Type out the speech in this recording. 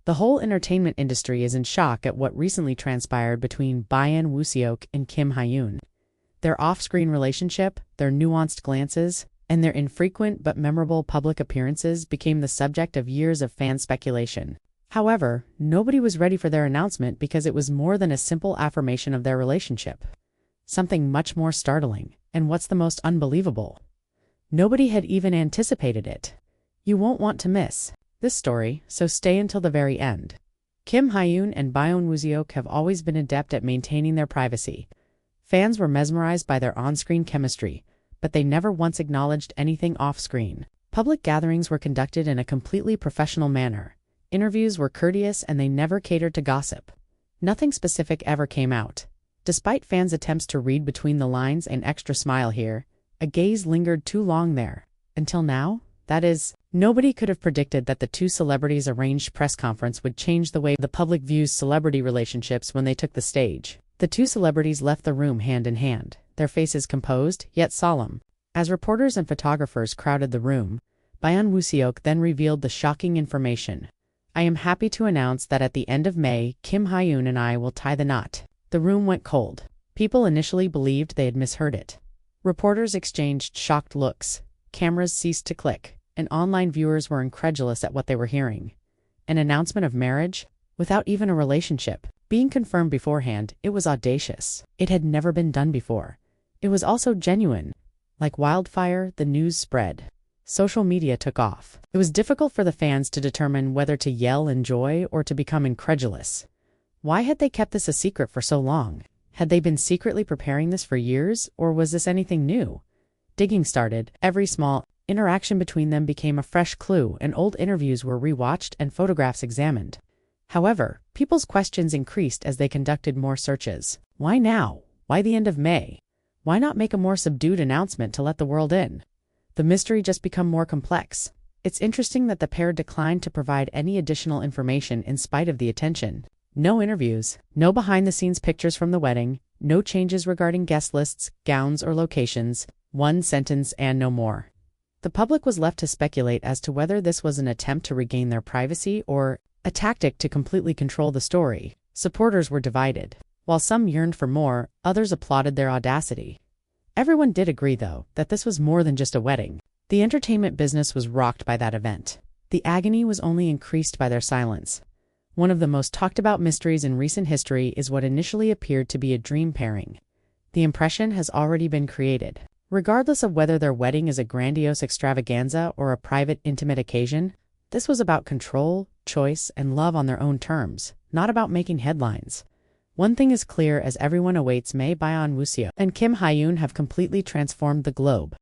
The whole entertainment industry is in shock at what recently transpired between Byeon Woo-seok and Hye-yoon. Their off-screen relationship, their nuanced glances, and their infrequent but memorable public appearances became the subject of years of fan speculation. However, nobody was ready for their announcement because it was more than a simple affirmation of their relationship. Something much more startling, and what's the most unbelievable? Nobody had even anticipated it. You won't want to miss this story, so stay until the very end. Hye-yoon and Byeon Woo-seok have always been adept at maintaining their privacy. Fans were mesmerized by their on-screen chemistry, but they never once acknowledged anything off-screen. Public gatherings were conducted in a completely professional manner. Interviews were courteous and they never catered to gossip. Nothing specific ever came out. Despite fans' attempts to read between the lines and extra smile here, a gaze lingered too long there. Until now, that is, nobody could have predicted that the two celebrities' arranged press conference would change the way the public views celebrity relationships when they took the stage. The two celebrities left the room hand in hand, their faces composed, yet solemn. As reporters and photographers crowded the room, Byeon Woo-seok then revealed the shocking information. "I am happy to announce that at the end of May, Hye-yoon and I will tie the knot." The room went cold. People initially believed they had misheard it. Reporters exchanged shocked looks, cameras ceased to click, and online viewers were incredulous at what they were hearing. An announcement of marriage? Without even a relationship being confirmed beforehand, it was audacious. It had never been done before. It was also genuine. Like wildfire, the news spread. Social media took off. It was difficult for the fans to determine whether to yell in joy or to become incredulous. Why had they kept this a secret for so long? Had they been secretly preparing this for years, or was this anything new? Digging started. Every small interaction between them became a fresh clue, and old interviews were rewatched and photographs examined. However, people's questions increased as they conducted more searches. Why now? Why the end of May? Why not make a more subdued announcement to let the world in? The mystery just became more complex. It's interesting that the pair declined to provide any additional information in spite of the attention. No interviews, no behind-the-scenes pictures from the wedding, no changes regarding guest lists, gowns, or locations, one sentence and no more. The public was left to speculate as to whether this was an attempt to regain their privacy or a tactic to completely control the story. Supporters were divided. While some yearned for more, others applauded their audacity. Everyone did agree, though, that this was more than just a wedding. The entertainment business was rocked by that event. The agony was only increased by their silence. One of the most talked about mysteries in recent history is what initially appeared to be a dream pairing. The impression has already been created. Regardless of whether their wedding is a grandiose extravaganza or a private, intimate occasion, this was about control, choice, and love on their own terms, not about making headlines. One thing is clear as everyone awaits May. Byeon Woo-seok and Hye-yoon have completely transformed the globe.